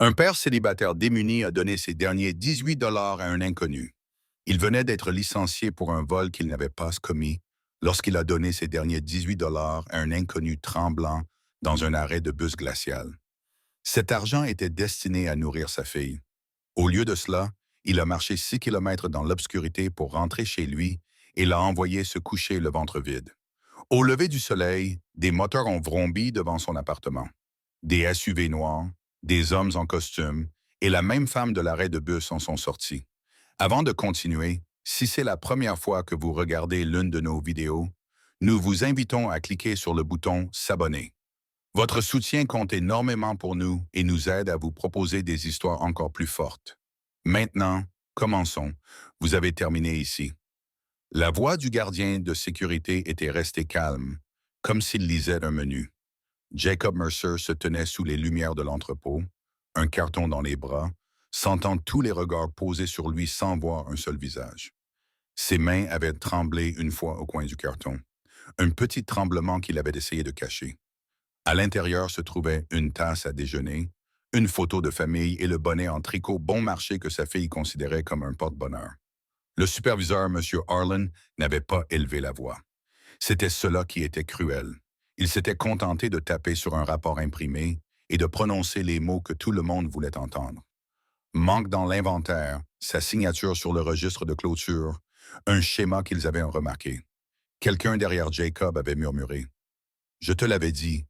Un père célibataire démuni a donné ses derniers 18 dollars à un inconnu. Il venait d'être licencié pour un vol qu'il n'avait pas commis lorsqu'il a donné ses derniers 18 dollars à un inconnu tremblant dans un arrêt de bus glacial. Cet argent était destiné à nourrir sa fille. Au lieu de cela, il a marché 6 kilomètres dans l'obscurité pour rentrer chez lui et l'a envoyé se coucher le ventre vide. Au lever du soleil, des moteurs ont vrombé devant son appartement. Des SUV noirs, des hommes en costume et la même femme de l'arrêt de bus en sont sortis. Avant de continuer, si c'est la première fois que vous regardez l'une de nos vidéos, nous vous invitons à cliquer sur le bouton S'abonner. Votre soutien compte énormément pour nous et nous aide à vous proposer des histoires encore plus fortes. Maintenant, commençons. Vous avez terminé ici. La voix du gardien de sécurité était restée calme, comme s'il lisait un menu. Jacob Mercer se tenait sous les lumières de l'entrepôt, un carton dans les bras, sentant tous les regards posés sur lui sans voir un seul visage. Ses mains avaient tremblé une fois au coin du carton, un petit tremblement qu'il avait essayé de cacher. À l'intérieur se trouvait une tasse à déjeuner, une photo de famille et le bonnet en tricot bon marché que sa fille considérait comme un porte-bonheur. Le superviseur, M. Harlan, n'avait pas élevé la voix. C'était cela qui était cruel. Il s'était contenté de taper sur un rapport imprimé et de prononcer les mots que tout le monde voulait entendre. Manque dans l'inventaire, sa signature sur le registre de clôture, un schéma qu'ils avaient remarqué. Quelqu'un derrière Jacob avait murmuré. « Je te l'avais dit »,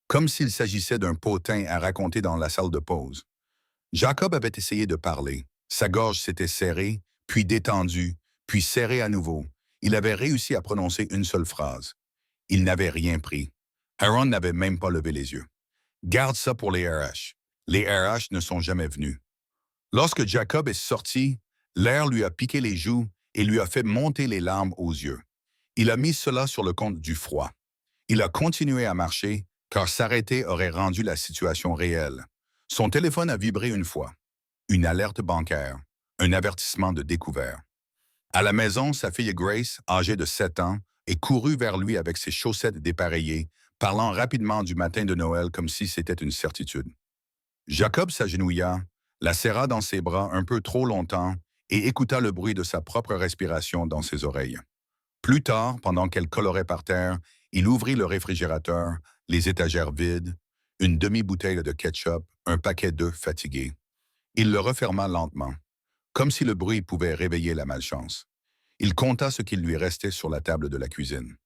comme s'il s'agissait d'un potin à raconter dans la salle de pause. Jacob avait essayé de parler. Sa gorge s'était serrée, puis détendue, puis serrée à nouveau. Il avait réussi à prononcer une seule phrase. Il n'avait rien pris. Aaron n'avait même pas levé les yeux. Garde ça pour les RH. Les RH ne sont jamais venus. Lorsque Jacob est sorti, l'air lui a piqué les joues et lui a fait monter les larmes aux yeux. Il a mis cela sur le compte du froid. Il a continué à marcher, car s'arrêter aurait rendu la situation réelle. Son téléphone a vibré une fois. Une alerte bancaire. Un avertissement de découvert. À la maison, sa fille Grace, âgée de 7 ans, est courue vers lui avec ses chaussettes dépareillées, parlant rapidement du matin de Noël comme si c'était une certitude. Jacob s'agenouilla, la serra dans ses bras un peu trop longtemps et écouta le bruit de sa propre respiration dans ses oreilles. Plus tard, pendant qu'elle colorait par terre, il ouvrit le réfrigérateur, les étagères vides, une demi-bouteille de ketchup, un paquet d'œufs fatigués. Il le referma lentement, comme si le bruit pouvait réveiller la malchance. Il compta ce qu'il lui restait sur la table de la cuisine.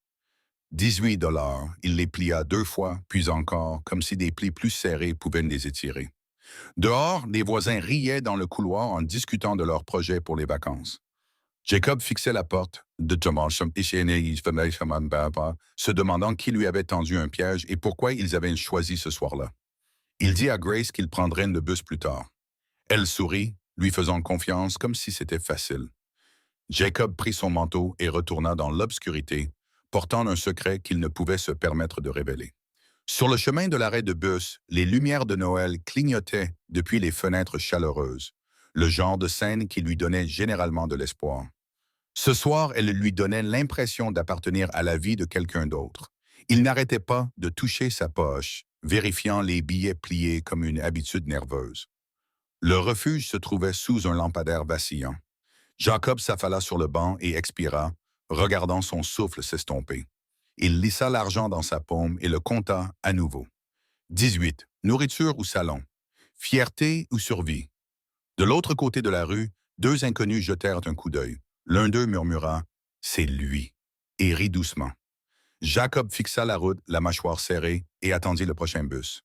18 dollars, il les plia 2 fois, puis encore, comme si des plis plus serrés pouvaient les étirer. Dehors, les voisins riaient dans le couloir en discutant de leurs projets pour les vacances. Jacob fixait la porte de Thomas, se demandant qui lui avait tendu un piège et pourquoi ils avaient choisi ce soir-là. Il dit à Grace qu'il prendrait le bus plus tard. Elle sourit, lui faisant confiance comme si c'était facile. Jacob prit son manteau et retourna dans l'obscurité, portant un secret qu'il ne pouvait se permettre de révéler. Sur le chemin de l'arrêt de bus, les lumières de Noël clignotaient depuis les fenêtres chaleureuses, le genre de scène qui lui donnait généralement de l'espoir. Ce soir, elle lui donnait l'impression d'appartenir à la vie de quelqu'un d'autre. Il n'arrêtait pas de toucher sa poche, vérifiant les billets pliés comme une habitude nerveuse. Le refuge se trouvait sous un lampadaire vacillant. Jacob s'affala sur le banc et expira, regardant son souffle s'estomper. Il lissa l'argent dans sa paume et le compta à nouveau. 18. Nourriture ou salon? Fierté ou survie? De l'autre côté de la rue, 2 inconnus jetèrent un coup d'œil. L'un d'eux murmura « C'est lui » et rit doucement. Jacob fixa la route, la mâchoire serrée, et attendit le prochain bus.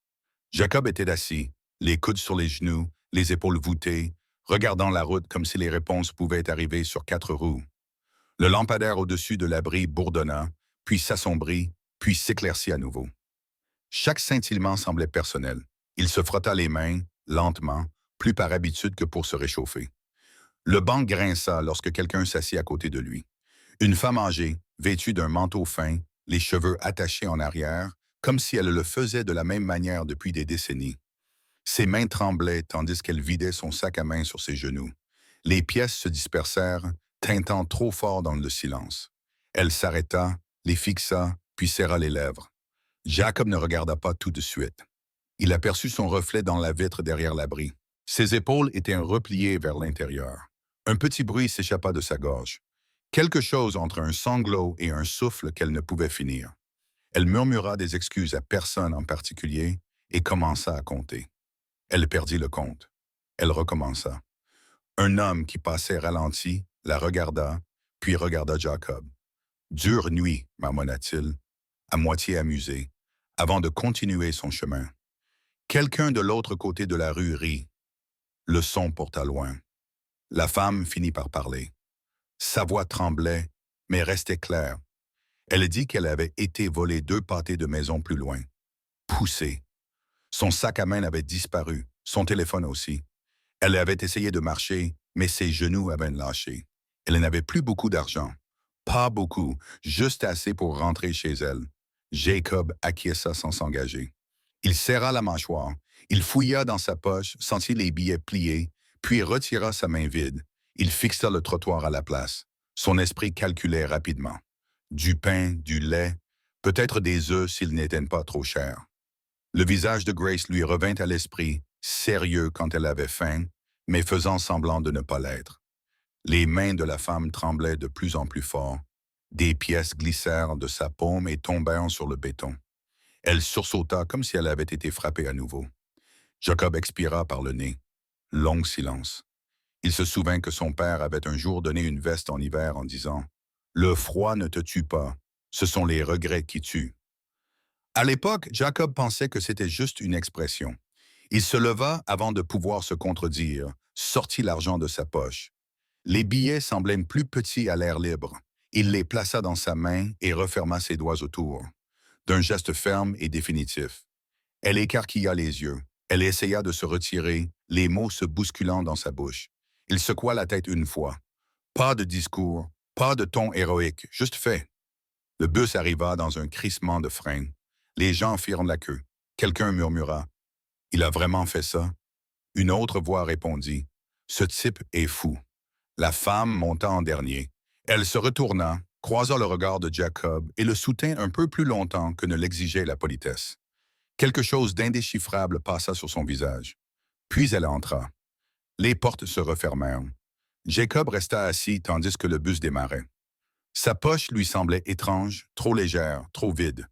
Jacob était assis, les coudes sur les genoux, les épaules voûtées, regardant la route comme si les réponses pouvaient arriver sur 4 roues. Le lampadaire au-dessus de l'abri bourdonna, puis s'assombrit, puis s'éclaircit à nouveau. Chaque scintillement semblait personnel. Il se frotta les mains, lentement, plus par habitude que pour se réchauffer. Le banc grinça lorsque quelqu'un s'assit à côté de lui. Une femme âgée, vêtue d'un manteau fin, les cheveux attachés en arrière, comme si elle le faisait de la même manière depuis des décennies. Ses mains tremblaient tandis qu'elle vidait son sac à main sur ses genoux. Les pièces se dispersèrent, tintant trop fort dans le silence. Elle s'arrêta, les fixa, puis serra les lèvres. Jacob ne regarda pas tout de suite. Il aperçut son reflet dans la vitre derrière l'abri. Ses épaules étaient repliées vers l'intérieur. Un petit bruit s'échappa de sa gorge. Quelque chose entre un sanglot et un souffle qu'elle ne pouvait finir. Elle murmura des excuses à personne en particulier et commença à compter. Elle perdit le compte. Elle recommença. Un homme qui passait ralenti la regarda, puis regarda Jacob. Dure nuit, marmonna-t-il, à moitié amusé, avant de continuer son chemin. Quelqu'un de l'autre côté de la rue rit. Le son porta loin. La femme finit par parler. Sa voix tremblait, mais restait claire. Elle dit qu'elle avait été volée 2 pâtés de maison plus loin. Poussée. Son sac à main avait disparu, son téléphone aussi. Elle avait essayé de marcher, mais ses genoux avaient lâché. Elle n'avait plus beaucoup d'argent. Pas beaucoup, juste assez pour rentrer chez elle. Jacob acquiesça sans s'engager. Il serra la mâchoire. Il fouilla dans sa poche, sentit les billets pliés, puis retira sa main vide. Il fixa le trottoir à la place. Son esprit calculait rapidement. Du pain, du lait, peut-être des œufs s'ils n'étaient pas trop chers. Le visage de Grace lui revint à l'esprit, sérieux quand elle avait faim, mais faisant semblant de ne pas l'être. Les mains de la femme tremblaient de plus en plus fort. Des pièces glissèrent de sa paume et tombèrent sur le béton. Elle sursauta comme si elle avait été frappée à nouveau. Jacob expira par le nez. Long silence. Il se souvint que son père avait un jour donné une veste en hiver en disant « Le froid ne te tue pas, ce sont les regrets qui tuent. » À l'époque, Jacob pensait que c'était juste une expression. Il se leva avant de pouvoir se contredire, sortit l'argent de sa poche. Les billets semblaient plus petits à l'air libre. Il les plaça dans sa main et referma ses doigts autour. D'un geste ferme et définitif. Elle écarquilla les yeux. Elle essaya de se retirer, les mots se bousculant dans sa bouche. Il secoua la tête une fois. Pas de discours, pas de ton héroïque, juste fait. Le bus arriva dans un crissement de frein. Les gens firent la queue. Quelqu'un murmura. « Il a vraiment fait ça? » Une autre voix répondit. « Ce type est fou. » La femme monta en dernier. Elle se retourna, croisa le regard de Jacob et le soutint un peu plus longtemps que ne l'exigeait la politesse. Quelque chose d'indéchiffrable passa sur son visage. Puis elle entra. Les portes se refermèrent. Jacob resta assis tandis que le bus démarrait. Sa poche lui semblait étrange, trop légère, trop vide.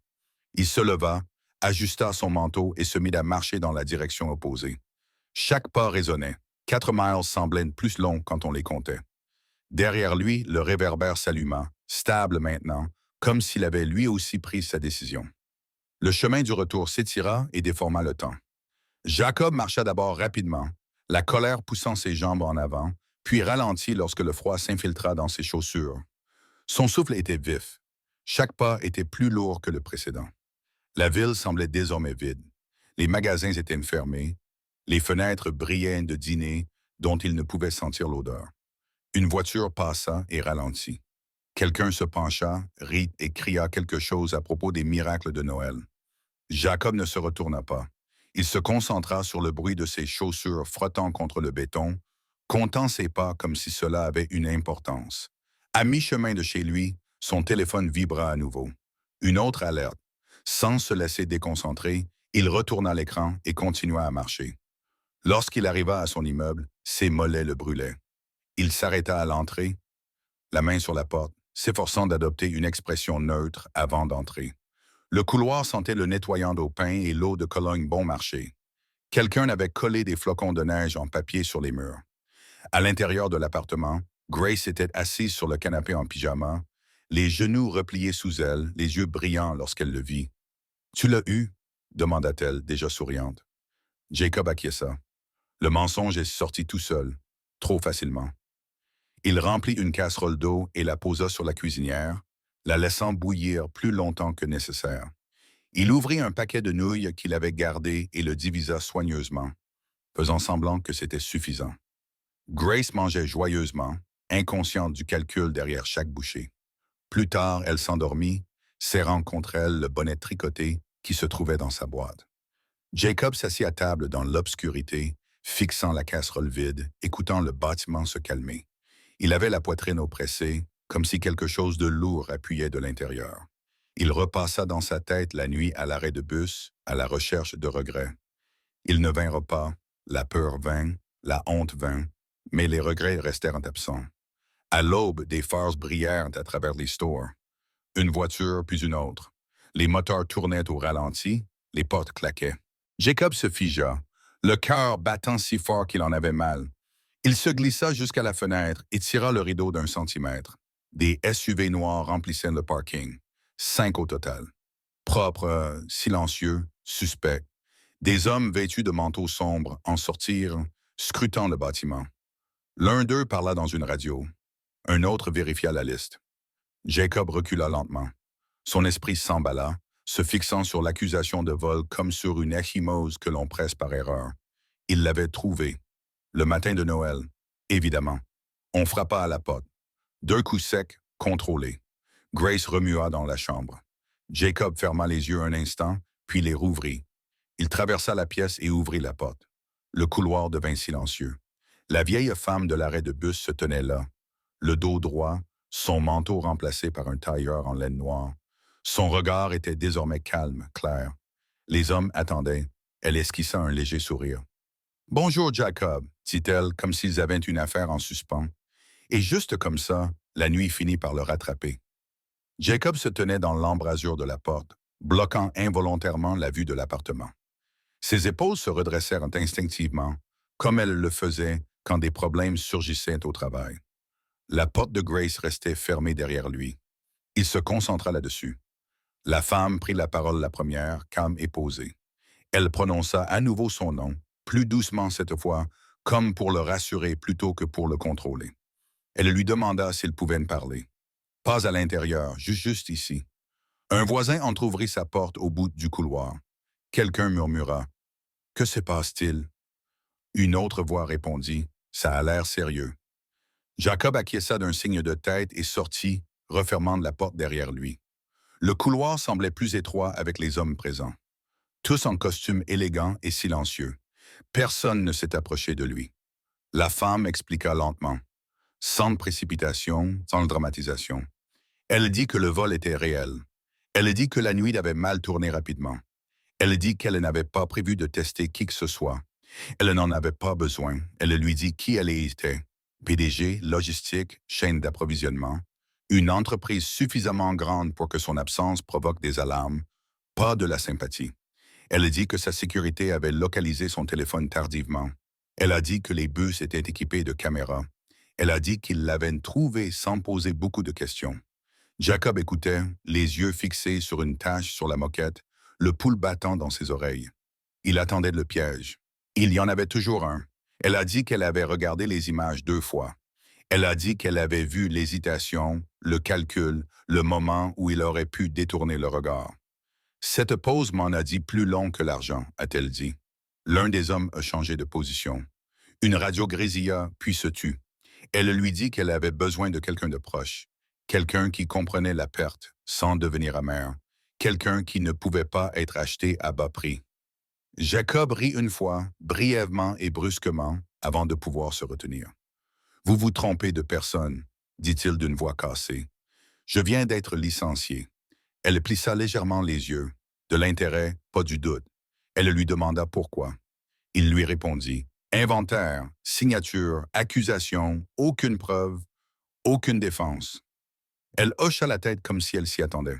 Il se leva, ajusta son manteau et se mit à marcher dans la direction opposée. Chaque pas résonnait. 4 miles semblaient plus longs quand on les comptait. Derrière lui, le réverbère s'alluma, stable maintenant, comme s'il avait lui aussi pris sa décision. Le chemin du retour s'étira et déforma le temps. Jacob marcha d'abord rapidement, la colère poussant ses jambes en avant, puis ralentit lorsque le froid s'infiltra dans ses chaussures. Son souffle était vif. Chaque pas était plus lourd que le précédent. La ville semblait désormais vide. Les magasins étaient fermés. Les fenêtres brillaient de dîner dont il ne pouvait sentir l'odeur. Une voiture passa et ralentit. Quelqu'un se pencha, rit et cria quelque chose à propos des miracles de Noël. Jacob ne se retourna pas. Il se concentra sur le bruit de ses chaussures frottant contre le béton, comptant ses pas comme si cela avait une importance. À mi-chemin de chez lui, son téléphone vibra à nouveau. Une autre alerte. Sans se laisser déconcentrer, il retourna l'écran et continua à marcher. Lorsqu'il arriva à son immeuble, ses mollets le brûlaient. Il s'arrêta à l'entrée, la main sur la porte, s'efforçant d'adopter une expression neutre avant d'entrer. Le couloir sentait le nettoyant d'eau pain et l'eau de Cologne bon marché. Quelqu'un avait collé des flocons de neige en papier sur les murs. À l'intérieur de l'appartement, Grace était assise sur le canapé en pyjama, les genoux repliés sous elle, les yeux brillants lorsqu'elle le vit. « Tu l'as eu ?» demanda-t-elle, déjà souriante. Jacob acquiesça. Le mensonge est sorti tout seul, trop facilement. Il remplit une casserole d'eau et la posa sur la cuisinière, la laissant bouillir plus longtemps que nécessaire. Il ouvrit un paquet de nouilles qu'il avait gardé et le divisa soigneusement, faisant semblant que c'était suffisant. Grace mangeait joyeusement, inconsciente du calcul derrière chaque bouchée. Plus tard, elle s'endormit, serrant contre elle le bonnet tricoté qui se trouvait dans sa boîte. Jacob s'assit à table dans l'obscurité, fixant la casserole vide, écoutant le bâtiment se calmer. Il avait la poitrine oppressée, comme si quelque chose de lourd appuyait de l'intérieur. Il repassa dans sa tête la nuit à l'arrêt de bus, à la recherche de regrets. Ils ne vinrent pas, la peur vint, la honte vint, mais les regrets restèrent absents. À l'aube, des phares brillèrent à travers les stores. Une voiture, puis une autre. Les moteurs tournaient au ralenti, les portes claquaient. Jacob se figea, le cœur battant si fort qu'il en avait mal. Il se glissa jusqu'à la fenêtre et tira le rideau d'un centimètre. Des SUV noirs remplissaient le parking. 5 au total. Propres, silencieux, suspects. Des hommes vêtus de manteaux sombres en sortirent, scrutant le bâtiment. L'un d'eux parla dans une radio. Un autre vérifia la liste. Jacob recula lentement. Son esprit s'emballa, se fixant sur l'accusation de vol comme sur une ecchymose que l'on presse par erreur. Il l'avait trouvée. Le matin de Noël, évidemment. On frappa à la porte. D'un coup sec, contrôlé. Grace remua dans la chambre. Jacob ferma les yeux un instant, puis les rouvrit. Il traversa la pièce et ouvrit la porte. Le couloir devint silencieux. La vieille femme de l'arrêt de bus se tenait là, le dos droit, son manteau remplacé par un tailleur en laine noire. Son regard était désormais calme, clair. Les hommes attendaient. Elle esquissa un léger sourire. « Bonjour, Jacob », dit-elle, comme s'ils avaient une affaire en suspens. Et juste comme ça, la nuit finit par le rattraper. Jacob se tenait dans l'embrasure de la porte, bloquant involontairement la vue de l'appartement. Ses épaules se redressèrent instinctivement, comme elles le faisaient quand des problèmes surgissaient au travail. La porte de Grace restait fermée derrière lui. Il se concentra là-dessus. La femme prit la parole la première, calme et posée. Elle prononça à nouveau son nom, plus doucement cette fois, comme pour le rassurer plutôt que pour le contrôler. Elle lui demanda s'il pouvait parler. Pas à l'intérieur, juste ici. Un voisin entr'ouvrit sa porte au bout du couloir. Quelqu'un murmura. « Que se passe-t-il? » Une autre voix répondit. « Ça a l'air sérieux. » Jacob acquiesça d'un signe de tête et sortit, refermant la porte derrière lui. Le couloir semblait plus étroit avec les hommes présents. Tous en costume élégant et silencieux. Personne ne s'est approché de lui. La femme expliqua lentement, sans précipitation, sans dramatisation. Elle dit que le vol était réel. Elle dit que la nuit avait mal tourné rapidement. Elle dit qu'elle n'avait pas prévu de tester qui que ce soit. Elle n'en avait pas besoin. Elle lui dit qui elle était. PDG, logistique, chaîne d'approvisionnement. Une entreprise suffisamment grande pour que son absence provoque des alarmes. Pas de la sympathie. Elle dit que sa sécurité avait localisé son téléphone tardivement. Elle a dit que les bus étaient équipés de caméras. Elle a dit qu'il l'avait trouvé sans poser beaucoup de questions. Jacob écoutait, les yeux fixés sur une tache sur la moquette, le pouls battant dans ses oreilles. Il attendait le piège. Il y en avait toujours un. Elle a dit qu'elle avait regardé les images 2 fois. Elle a dit qu'elle avait vu l'hésitation, le calcul, le moment où il aurait pu détourner le regard. « Cette pause m'en a dit plus long que l'argent », a-t-elle dit. L'un des hommes a changé de position. Une radio grésilla, puis se tut. Elle lui dit qu'elle avait besoin de quelqu'un de proche, quelqu'un qui comprenait la perte sans devenir amer, quelqu'un qui ne pouvait pas être acheté à bas prix. Jacob rit une fois, brièvement et brusquement, avant de pouvoir se retenir. « Vous vous trompez de personne », dit-il d'une voix cassée. « Je viens d'être licencié. » Elle plissa légèrement les yeux. De l'intérêt, pas du doute. Elle lui demanda pourquoi. Il lui répondit. Inventaire, signature, accusation, aucune preuve, aucune défense. Elle hocha la tête comme si elle s'y attendait.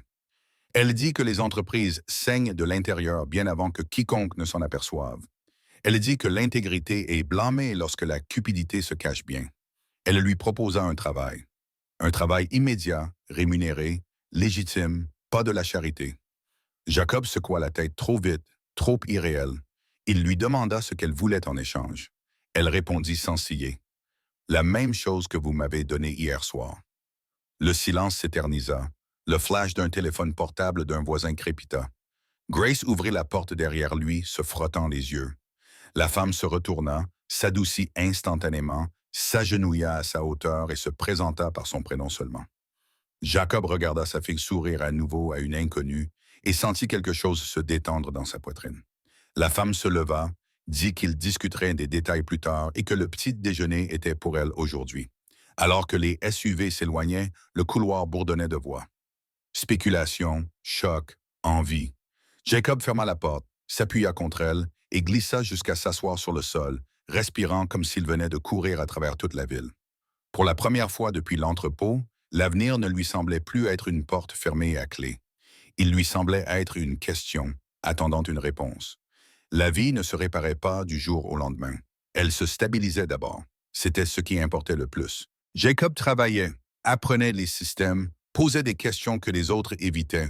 Elle dit que les entreprises saignent de l'intérieur bien avant que quiconque ne s'en aperçoive. Elle dit que l'intégrité est blâmée lorsque la cupidité se cache bien. Elle lui proposa un travail. Un travail immédiat, rémunéré, légitime, pas de la charité. Jacob secoua la tête trop vite, trop irréel. Il lui demanda ce qu'elle voulait en échange. Elle répondit sans ciller. « La même chose que vous m'avez donnée hier soir. » Le silence s'éternisa. Le flash d'un téléphone portable d'un voisin crépita. Grace ouvrit la porte derrière lui, se frottant les yeux. La femme se retourna, s'adoucit instantanément, s'agenouilla à sa hauteur et se présenta par son prénom seulement. Jacob regarda sa fille sourire à nouveau à une inconnue et sentit quelque chose se détendre dans sa poitrine. La femme se leva, dit qu'ils discuteraient des détails plus tard et que le petit déjeuner était pour elle aujourd'hui. Alors que les SUV s'éloignaient, le couloir bourdonnait de voix. Spéculation, choc, envie. Jacob ferma la porte, s'appuya contre elle et glissa jusqu'à s'asseoir sur le sol, respirant comme s'il venait de courir à travers toute la ville. Pour la première fois depuis l'entrepôt, l'avenir ne lui semblait plus être une porte fermée à clé. Il lui semblait être une question, attendant une réponse. La vie ne se réparait pas du jour au lendemain. Elle se stabilisait d'abord. C'était ce qui importait le plus. Jacob travaillait, apprenait les systèmes, posait des questions que les autres évitaient.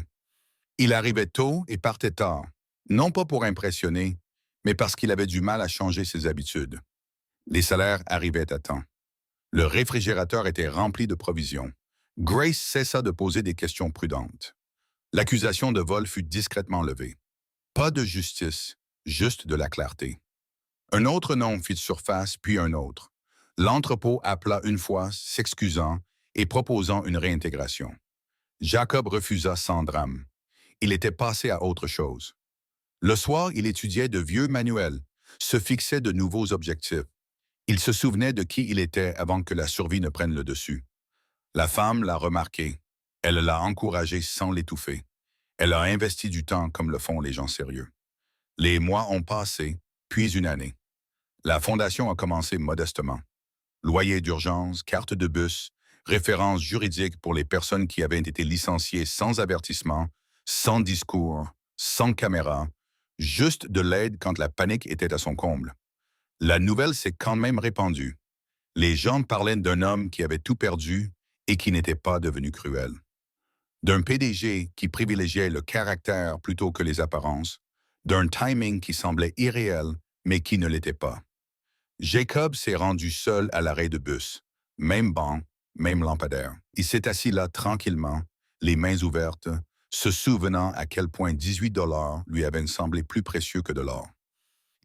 Il arrivait tôt et partait tard, non pas pour impressionner, mais parce qu'il avait du mal à changer ses habitudes. Les salaires arrivaient à temps. Le réfrigérateur était rempli de provisions. Grace cessa de poser des questions prudentes. L'accusation de vol fut discrètement levée. Pas de justice, juste de la clarté. Un autre nom fit surface, puis un autre. L'entrepôt appela une fois, s'excusant et proposant une réintégration. Jacob refusa sans drame. Il était passé à autre chose. Le soir, il étudiait de vieux manuels, se fixait de nouveaux objectifs. Il se souvenait de qui il était avant que la survie ne prenne le dessus. La femme l'a remarqué. Elle l'a encouragé sans l'étouffer. Elle a investi du temps comme le font les gens sérieux. Les mois ont passé, puis une année. La fondation a commencé modestement. Loyer d'urgence, carte de bus, références juridiques pour les personnes qui avaient été licenciées sans avertissement, sans discours, sans caméra, juste de l'aide quand la panique était à son comble. La nouvelle s'est quand même répandue. Les gens parlaient d'un homme qui avait tout perdu et qui n'était pas devenu cruel. D'un PDG qui privilégiait le caractère plutôt que les apparences, d'un timing qui semblait irréel mais qui ne l'était pas. Jacob s'est rendu seul à l'arrêt de bus. Même banc, même lampadaire. Il s'est assis là tranquillement, les mains ouvertes, se souvenant à quel point 18 $ lui avaient semblé plus précieux que de l'or.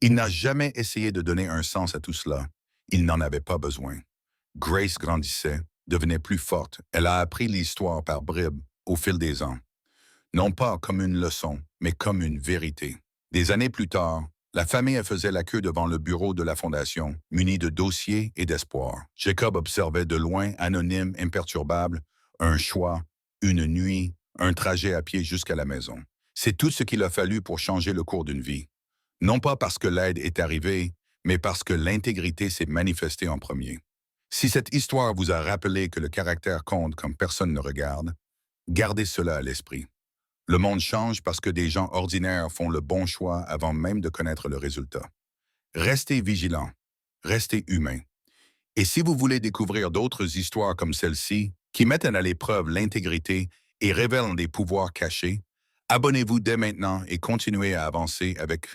Il n'a jamais essayé de donner un sens à tout cela. Il n'en avait pas besoin. Grace grandissait, devenait plus forte. Elle a appris l'histoire par bribes, au fil des ans. Non pas comme une leçon, mais comme une vérité. Des années plus tard, la famille faisait la queue devant le bureau de la Fondation, munie de dossiers et d'espoir. Jacob observait de loin, anonyme, imperturbable, un choix, une nuit, un trajet à pied jusqu'à la maison. C'est tout ce qu'il a fallu pour changer le cours d'une vie. Non pas parce que l'aide est arrivée, mais parce que l'intégrité s'est manifestée en premier. Si cette histoire vous a rappelé que le caractère compte comme personne ne regarde, gardez cela à l'esprit. Le monde change parce que des gens ordinaires font le bon choix avant même de connaître le résultat. Restez vigilants, restez humains. Et si vous voulez découvrir d'autres histoires comme celle-ci, qui mettent à l'épreuve l'intégrité et révèlent des pouvoirs cachés, abonnez-vous dès maintenant et continuez à avancer avec